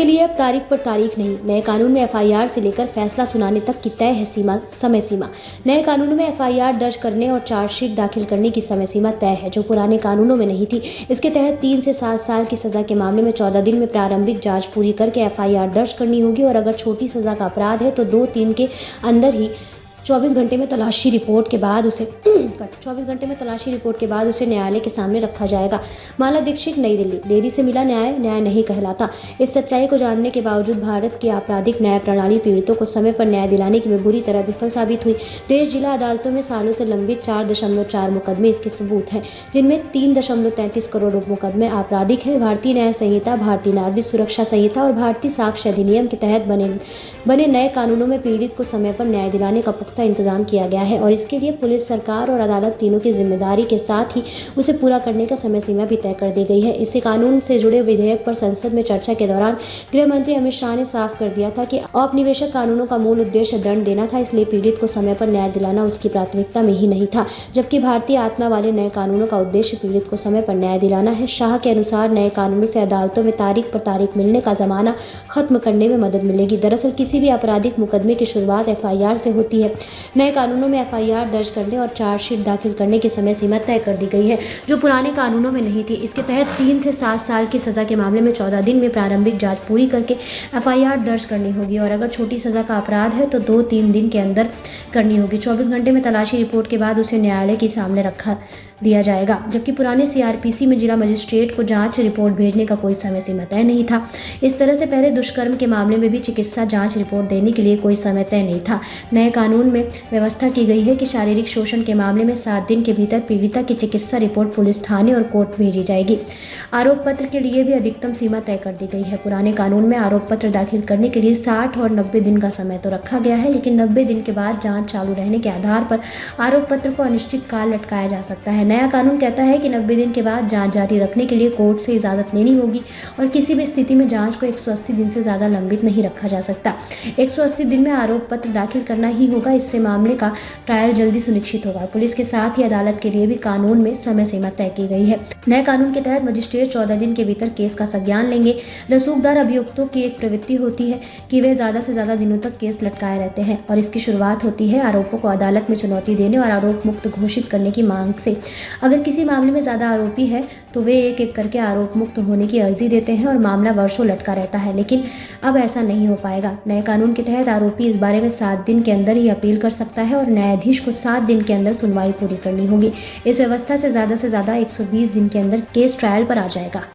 लिए अब तारीख पर तारीख नहीं। नए कानून में एफआईआर से लेकर फैसला सुनाने तक की तय है समय सीमा। नए कानून में एफआईआर दर्ज करने और चार्जशीट दाखिल करने की समय सीमा तय है, जो पुराने कानूनों में नहीं थी। इसके तहत 3 से 7 साल की सजा के मामले में 14 दिन में प्रारंभिक जांच पूरी करके एफआईआर दर्ज करनी होगी और अगर छोटी सजा का अपराध है तो 2-3 के अंदर ही 24 घंटे में तलाशी रिपोर्ट के बाद उसे न्यायालय के सामने रखा जाएगा। माला दीक्षित, नई दिल्ली। देरी से मिला न्याय, न्याय नहीं कहलाता। इस सच्चाई को जानने के बावजूद भारत की आपराधिक न्याय प्रणाली पीड़ितों को समय पर न्याय दिलाने में बुरी तरह विफल साबित हुई। देश जिला अदालतों में सालों से लंबित 4.4 मुकदमे इसके सबूत हैं, जिनमें 3.33 करोड़ मुकदमे आपराधिक हैं। भारतीय न्याय संहिता, भारतीय नागरिक सुरक्षा संहिता और भारतीय साक्ष्य अधिनियम के तहत बने नए कानूनों में पीड़ित को समय पर न्याय दिलाने का पुख्ता इंतजाम किया गया है और इसके लिए पुलिस, सरकार और अदालत तीनों की जिम्मेदारी के साथ ही उसे पूरा करने का समय सीमा भी तय कर दी गई है। इसी कानून से जुड़े विधेयक पर संसद में चर्चा के दौरान गृह मंत्री अमित शाह ने साफ कर दिया था कि औपनिवेशिक कानूनों का मूल उद्देश्य दंड देना था, इसलिए पीड़ित को समय पर न्याय दिलाना उसकी प्राथमिकता में ही नहीं था, जबकि भारतीय आत्मा वाले नए कानूनों का उद्देश्य पीड़ित को समय पर न्याय दिलाना है। शाह के अनुसार नए कानूनों से अदालतों में तारीख पर तारीख मिलने का जमाना खत्म करने में मदद मिलेगी। दरअसल किसी भी आपराधिक मुकदमे की शुरुआत एफआईआर से होती है। नए कानूनों में एफआईआर दर्ज करने और चार्जशीट दाखिल करने की समय सीमा तय कर दी गई है, जो पुराने कानूनों में नहीं थी। इसके तहत 3 से 7 साल की सजा के मामले में 14 दिन में प्रारंभिक जांच पूरी करके एफआईआर दर्ज करनी होगी और अगर छोटी सजा का अपराध है तो 2-3 दिन के अंदर करनी होगी। 24 घंटे में तलाशी रिपोर्ट के बाद उसे न्यायालय के सामने रखा दिया जाएगा, जबकि पुराने सीआरपीसी में जिला मजिस्ट्रेट को जांच रिपोर्ट भेजने का कोई समय सीमा तय नहीं था। इस तरह से पहले दुष्कर्म के मामले में भी चिकित्सा जांच रिपोर्ट देने के लिए कोई समय तय नहीं था। नए कानून में व्यवस्था की गई है कि शारीरिक शोषण के मामले में 7 दिन के भीतर पीड़िता की चिकित्सा रिपोर्ट पुलिस थाने और कोर्ट भेजी जाएगी। आरोप पत्र के लिए भी अधिकतम सीमा तय कर दी गई है। पुराने कानून में आरोप पत्र दाखिल करने के लिए 60 और 90 दिन का समय तो रखा गया है, लेकिन 90 दिन के बाद जांच चालू रहने के आधार पर आरोप पत्र को अनिश्चित काल लटकाया जा सकता है। नया कानून कहता है कि 90 दिन के बाद जांच जारी रखने के लिए कोर्ट से इजाजत लेनी होगी और किसी भी स्थिति में जांच को 180 दिन से ज्यादा लंबित नहीं रखा जा सकता। 180 दिन में आरोप पत्र दाखिल करना ही होगा। इससे मामले का ट्रायल जल्दी सुनिश्चित होगा। पुलिस के साथ ही अदालत के लिए भी कानून में समय सीमा तय की गई है। नए कानून के तहत मजिस्ट्रेट 14 दिन के भीतर केस का संज्ञान लेंगे। रसूखदार अभियुक्तों की एक प्रवृत्ति होती है कि वे ज्यादा से ज्यादा दिनों तक केस लटकाए रहते हैं और इसकी शुरुआत होती है आरोपों को अदालत में चुनौती देने और आरोप मुक्त घोषित करने की मांग से। अगर किसी मामले में ज्यादा आरोपी है तो वे एक एक करके आरोप मुक्त होने की अर्जी देते हैं और मामला वर्षों लटका रहता है, लेकिन अब ऐसा नहीं हो पाएगा। नए कानून के तहत आरोपी इस बारे में 7 दिन के अंदर ही अपील कर सकता है और न्यायाधीश को 7 दिन के अंदर सुनवाई पूरी करनी होगी। इस व्यवस्था से ज्यादा 120 दिन के अंदर केस ट्रायल पर आ जाएगा।